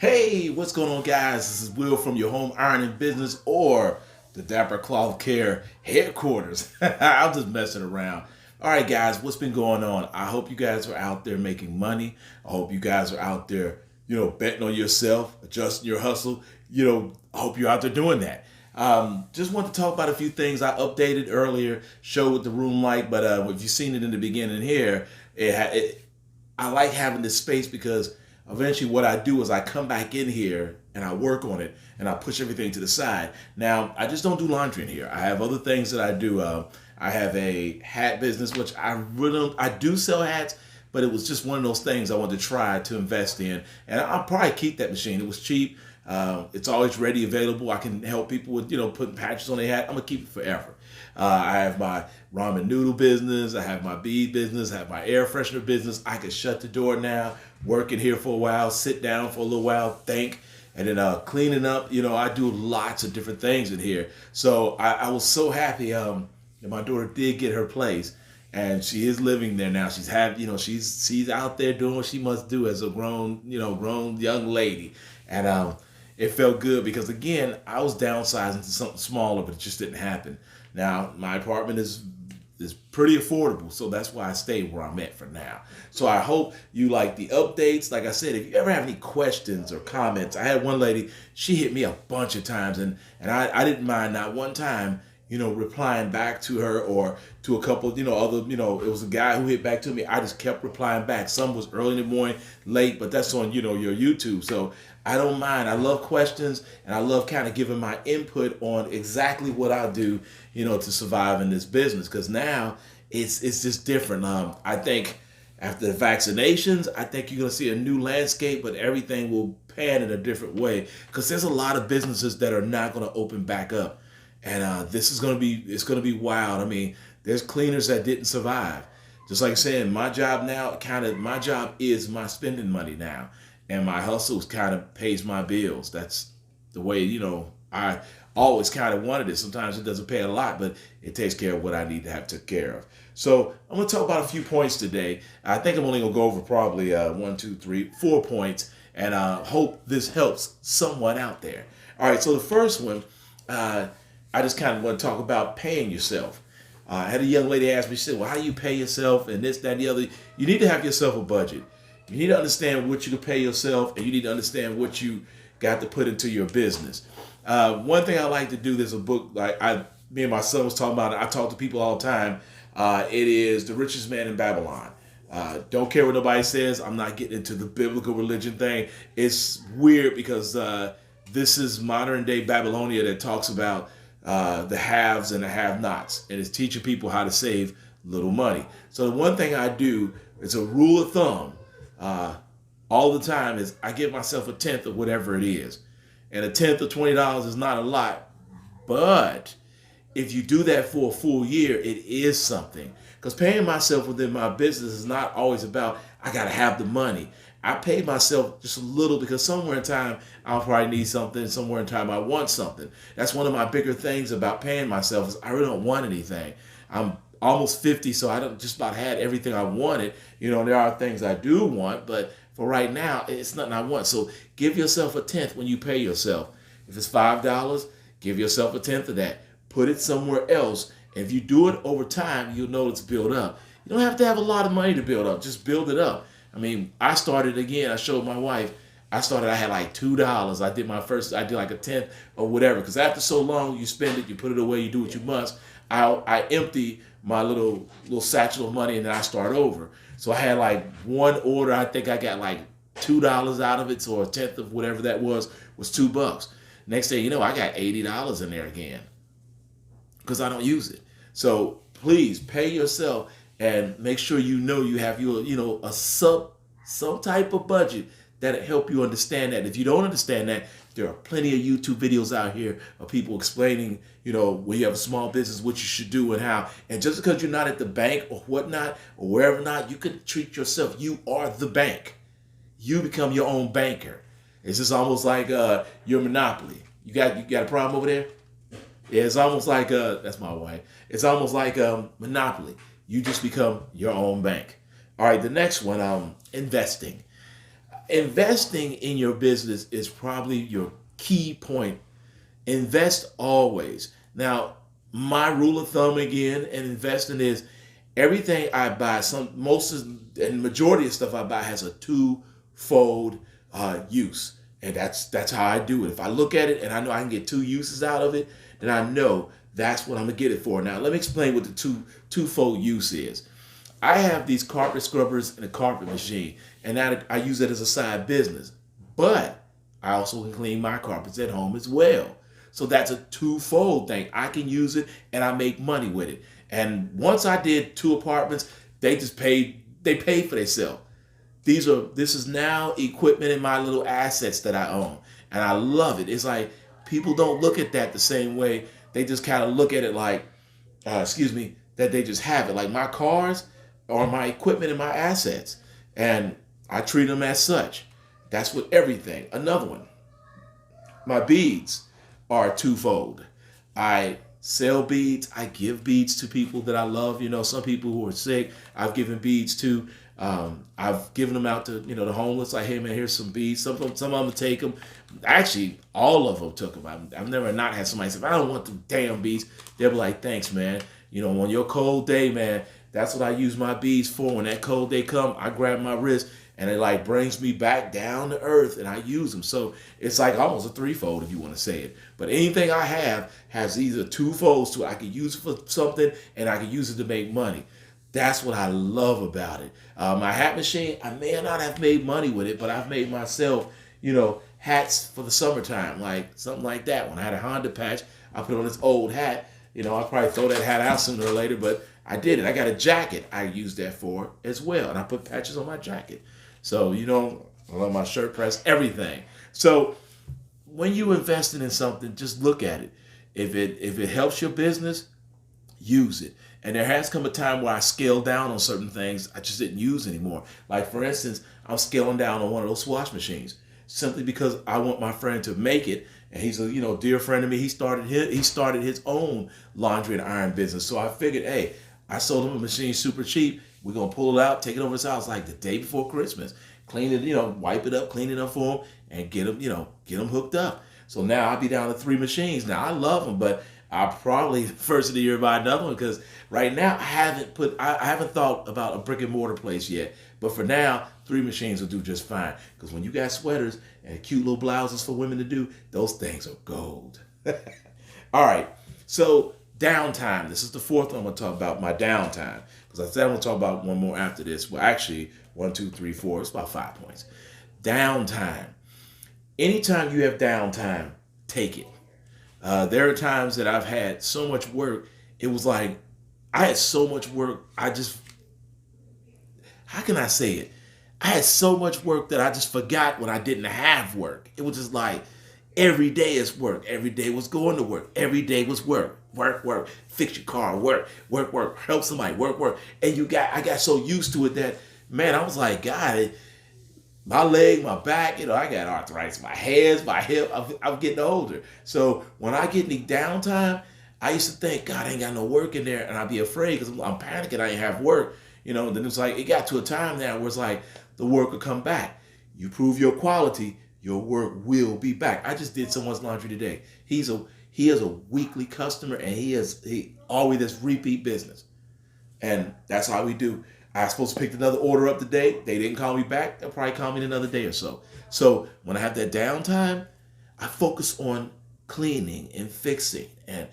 Hey, what's going on, guys? This is Will from your home ironing business or the Dapper Cloth Care headquarters. I'm just messing around. All right, guys, what's been going on? I hope you guys are out there making money. I hope you guys are out there, betting on yourself, adjusting your hustle. I hope you're out there doing that. Just want to talk about a few things I updated earlier, show what the room like, but if you've seen it in the beginning here, I like having this space because eventually what I do is I come back in here and I work on it and I push everything to the side. Now, I just don't do laundry in here. I have other things that I do. I have a hat business, which I do sell hats, but it was just one of those things I wanted to try to invest in. And I'll probably keep that machine. It was cheap. It's always ready, available. I can help people with, putting patches on their hat. I'm going to keep it forever. I have my ramen noodle business. I have my bead business. I have my air freshener business. I can shut the door now, work in here for a while, sit down for a little while, think, and then cleaning up. I do lots of different things in here. So I was so happy that my daughter did get her place. And she is living there now. She's out there doing what she must do as a grown young lady. And it felt good because, again, I was downsizing to something smaller, but it just didn't happen. Now, my apartment is pretty affordable, so that's why I stayed where I'm at for now. So I hope you like the updates. Like I said, if you ever have any questions or comments, I had one lady, she hit me a bunch of times, and I didn't mind not one time, replying back to her or to a couple, other, it was a guy who hit back to me. I just kept replying back. Some was early in the morning, late, but that's on, your YouTube. So I don't mind. I love questions and I love kind of giving my input on exactly what I do, to survive in this business. Cause now it's just different. I think after the vaccinations, I think you're going to see a new landscape, but everything will pan in a different way. Cause there's a lot of businesses that are not going to open back up. And this is going to be wild. I mean, there's cleaners that didn't survive. Just like saying, my job is my spending money now. And my hustle kind of pays my bills. That's the way, I always kind of wanted it. Sometimes it doesn't pay a lot, but it takes care of what I need to have took care of. So I'm going to talk about a few points today. I think I'm only going to go over probably 4 points. And I hope this helps someone out there. All right, so the first one, I just kind of want to talk about paying yourself. I had a young lady ask me, she said, well, how do you pay yourself and this, that, and the other? You need to have yourself a budget. You need to understand what you can pay yourself, and you need to understand what you got to put into your business. One thing I like to do, there's a book, me and my son was talking about it. I talk to people all the time. It is The Richest Man in Babylon. Don't care what nobody says. I'm not getting into the biblical religion thing. It's weird because this is modern day Babylonia that talks about the haves and the have-nots, and it's teaching people how to save little money. So the one thing I do, it's a rule of thumb all the time, is I give myself a tenth of whatever it is. And a tenth of $20 is not a lot, but if you do that for a full year, it is something. Because paying myself within my business is not always about, I got to have the money. I pay myself just a little because somewhere in time I'll probably need something. Somewhere in time I want something. That's one of my bigger things about paying myself is I really don't want anything. I'm almost 50, so I don't just about had everything I wanted. There are things I do want, but for right now, it's nothing I want. So give yourself a tenth when you pay yourself. If it's $5, give yourself a tenth of that. Put it somewhere else. And if you do it over time, you'll know it's built up. You don't have to have a lot of money to build up. Just build it up. I mean, I started again. I showed my wife. I had like $2. I did like a tenth or whatever. Because after so long, you spend it, you put it away, you do what you must. I empty my little satchel of money and then I start over. So I had like one order. I think I got like $2 out of it. So a tenth of whatever that was $2. Next thing you know, I got $80 in there again because I don't use it. So please pay yourself. And make sure you have your, some type of budget that'll help you understand that. If you don't understand that, there are plenty of YouTube videos out here of people explaining, when you have a small business, what you should do and how. And just because you're not at the bank or whatnot, or wherever not, you can treat yourself. You are the bank. You become your own banker. It's just almost like your monopoly. You got a problem over there? Yeah, it's almost like, that's my wife. It's almost like Monopoly. You just become your own bank. All right, the next one, investing. Investing in your business is probably your key point. Invest always. Now, my rule of thumb again in investing is everything I buy, and majority of stuff I buy has a twofold use, and that's how I do it. If I look at it and I know I can get two uses out of it, then I know that's what I'm gonna get it for. Now, let me explain what the twofold use is. I have these carpet scrubbers and a carpet machine, and I use it as a side business. But I also can clean my carpets at home as well. So that's a twofold thing. I can use it and I make money with it. And once I did 2 apartments, they paid for themselves. This is now equipment in my little assets that I own. And I love it. It's like people don't look at that the same way. They just kind of look at it like, that they just have it. Like my cars are my equipment and my assets. And I treat them as such. That's with everything. Another one, my beads are twofold. I sell beads. I give beads to people that I love. You know, some people who are sick, I've given beads to. I've given them out to, the homeless. Like, hey man, here's some beads. Some of them take them. Actually, all of them took them. I've never not had somebody say, I don't want the damn beads. They'll be like, thanks, man. On your cold day, man, that's what I use my beads for. When that cold day come, I grab my wrist and it like brings me back down to earth and I use them. So it's like almost a threefold if you want to say it. But anything I have has either two folds to it. I can use it for something and I can use it to make money. That's what I love about it. My hat machine, I may not have made money with it, but I've made myself, hats for the summertime, like something like that. When I had a Honda patch, I put on this old hat. I'll probably throw that hat out sooner or later, but I did it. I got a jacket I used that for as well, and I put patches on my jacket. So, I love my shirt press, everything. So when you investing in something, just look at it. If it helps your business, use it. And there has come a time where I scaled down on certain things I just didn't use anymore. Like, for instance, I'm scaling down on one of those wash machines simply because I want my friend to make it. And he's a dear friend of me. He started his own laundry and iron business. So I figured, hey, I sold him a machine super cheap. We're going to pull it out, take it over his house like the day before Christmas. Clean it, wipe it up, clean it up for him, and get him hooked up. So now I'll be down to 3 machines. Now I love them, but I'll probably first of the year buy another one because right now I haven't thought about a brick and mortar place yet. But for now, 3 machines will do just fine. Because when you got sweaters and cute little blouses for women to do, those things are gold. All right, so downtime. This is the 4th one I'm going to talk about, my downtime. Because I said I'm going to talk about one more after this. Well, actually, 1, 2, 3, 4. It's about 5 points. Downtime. Anytime you have downtime, take it. There are times that I've had so much work. It was like I had so much work. How can I say it? I had so much work that I just forgot when I didn't have work. It was just like every day is work. Every day was going to work. Every day was work. Work. Fix your car. Work. Help somebody. Work. And I got so used to it that, man, I was like, God, my leg, my back, I got arthritis, my hands, my hip. I'm getting older. So when I get any downtime, I used to think, God, I ain't got no work in there. And I'd be afraid because I'm panicking. I ain't have work. And then it's like, it got to a time now where it's like the work will come back. You prove your quality, your work will be back. I just did someone's laundry today. He is a weekly customer and he always does repeat business. And that's how we do. I was supposed to pick another order up today. They didn't call me back. They'll probably call me in another day or so. So when I have that downtime, I focus on cleaning and fixing and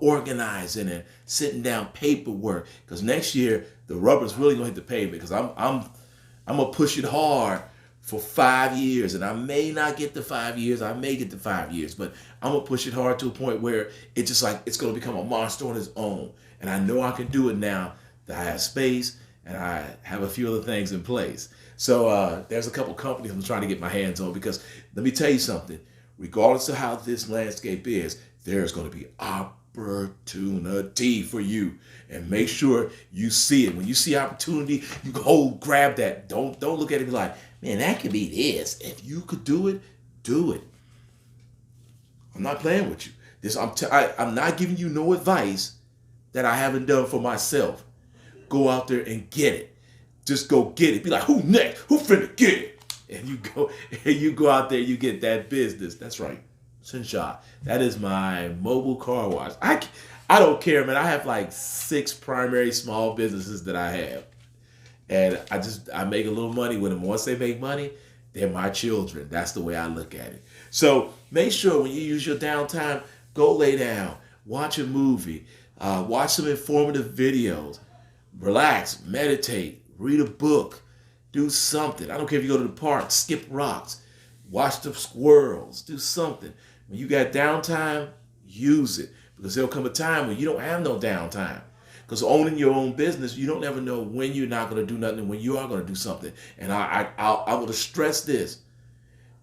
organizing and sitting down paperwork. Because next year the rubber's really gonna hit the pavement. Because I'm gonna push it hard for 5 years, and I may not get to 5 years. I may get to 5 years, but I'm gonna push it hard to a point where it's gonna become a monster on its own. And I know I can do it now that I have space and I have a few other things in place. So there's a couple companies I'm trying to get my hands on because let me tell you something. Regardless of how this landscape is, there's going to be opportunity for you, and make sure you see it. When you see opportunity, you go grab that. Don't look at it and be like, man, that could be this. If you could do it, do it. I'm not playing with you. I'm not giving you no advice that I haven't done for myself. Go out there and get it. Just go get it. Be like, who next? Who finna get it? and you go out there, you get that business. That's right, Sunshot. That is my mobile car wash. I don't care, man. I have like 6 primary small businesses that I have, and I make a little money with them. Once they make money, they're my children. That's the way I look at it. So make sure when you use your downtime, go lay down, watch a movie, watch some informative videos, relax, meditate, read a book, do something. I don't care if you go to the park, skip rocks, watch the squirrels, do something. When you got downtime, use it, because there'll come a time when you don't have no downtime. Because owning your own business, you don't ever know when you're not going to do nothing and when you are going to do something. And I want to stress this.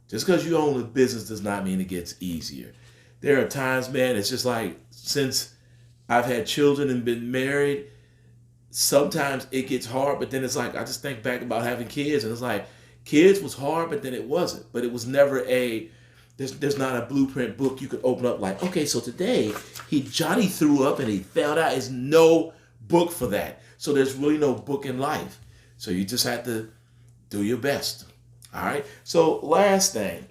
Just because you own a business does not mean it gets easier. There are times, man, it's just like, since I've had children and been married, sometimes it gets hard, but then it's like, I just think back about having kids, and it's like, kids was hard, but then it wasn't. But it was never there's not a blueprint book you could open up like, okay, so today Johnny threw up and he fell out. There's no book for that. So there's really no book in life. So you just have to do your best. All right. So last thing,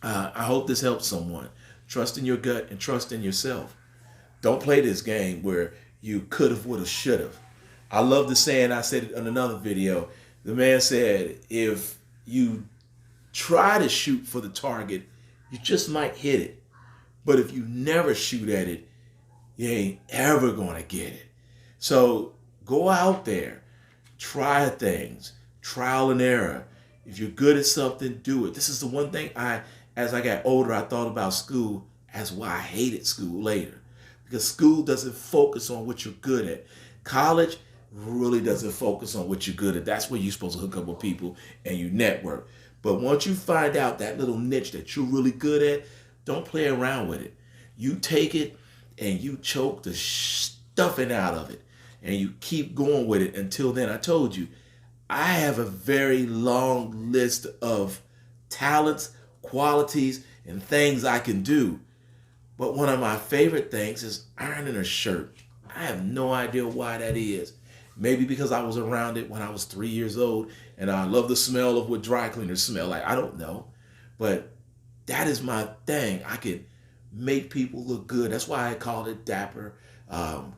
I hope this helps someone. Trust in your gut and trust in yourself. Don't play this game where you could have, would have, should have. I love the saying, I said it in another video. The man said, if you try to shoot for the target, you just might hit it. But if you never shoot at it, you ain't ever going to get it. So go out there, try things, trial and error. If you're good at something, do it. This is the one thing as I got older, I thought about school as why I hated school later. Because school doesn't focus on what you're good at. College really doesn't focus on what you're good at. That's where you're supposed to hook up with people and you network. But once you find out that little niche that you're really good at, don't play around with it. You take it and you choke the stuffing out of it. And you keep going with it until then. I told you, I have a very long list of talents, qualities, and things I can do. But one of my favorite things is ironing a shirt. I have no idea why that is. Maybe because I was around it when I was 3 years old and I love the smell of what dry cleaners smell like. I don't know. But that is my thing. I can make people look good. That's why I called it Dapper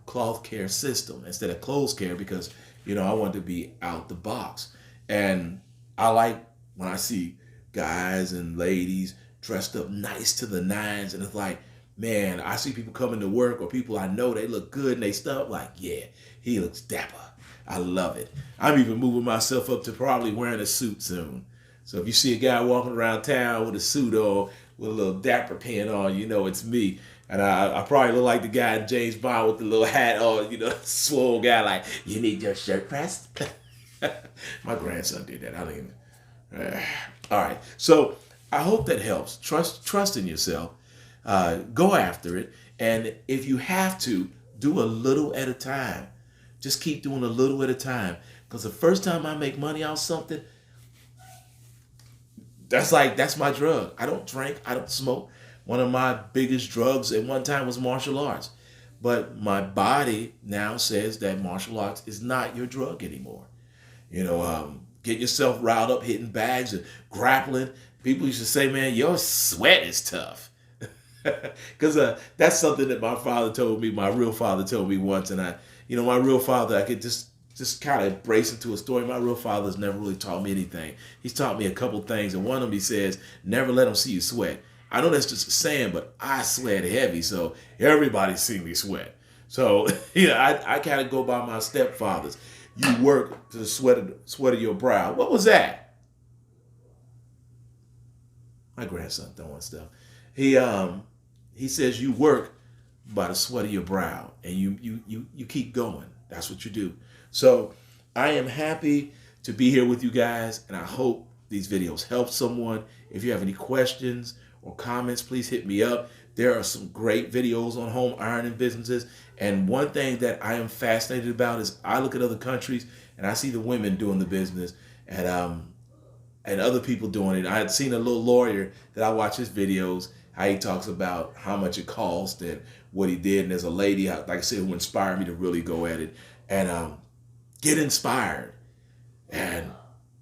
Cloth Care System instead of Clothes Care, because, I want to be out the box. And I like when I see guys and ladies dressed up nice to the nines, and it's like, man, I see people coming to work or people I know, they look good and they stuff like, yeah, he looks dapper. I love it. I'm even moving myself up to probably wearing a suit soon. So if you see a guy walking around town with a suit on, with a little dapper pin on, it's me. And I probably look like the guy in James Bond with the little hat on, swole guy like, you need your shirt pressed? My grandson did that. I don't even. All right. So I hope that helps. Trust in yourself. Go after it. And if you have to, do a little at a time. Just keep doing a little at a time. Because the first time I make money out something, that's my drug. I don't drink. I don't smoke. One of my biggest drugs at one time was martial arts. But my body now says that martial arts is not your drug anymore. Get yourself riled up hitting bags and grappling. People used to say, man, your sweat is tough. Because that's something that my real father told me once. And my real father, I could just kind of brace into a story. My real father's never really taught me anything. He's taught me a couple things. And one of them, he says, never let them see you sweat. I know that's just a saying, but I sweat heavy. So everybody's seen me sweat. So, I kind of go by my stepfathers. You work to the sweat of your brow. What was that? My grandson throwing stuff. He says you work by the sweat of your brow, and you keep going. That's what you do. So I am happy to be here with you guys, and I hope these videos help someone. If you have any questions or comments, please hit me up. There are some great videos on home ironing businesses. And one thing that I am fascinated about is I look at other countries and I see the women doing the business and other people doing it. I had seen a little lawyer that I watch his videos, how he talks about how much it cost and what he did. And there's a lady, like I said, who inspired me to really go at it. And get inspired and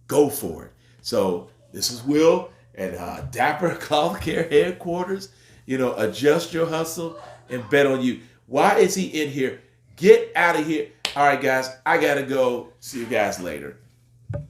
go for it. So This is Will at Dapper Cloth Care headquarters. Adjust your hustle and bet on you. Why is he in here? Get out of here. All right, guys, I got to go. See you guys later.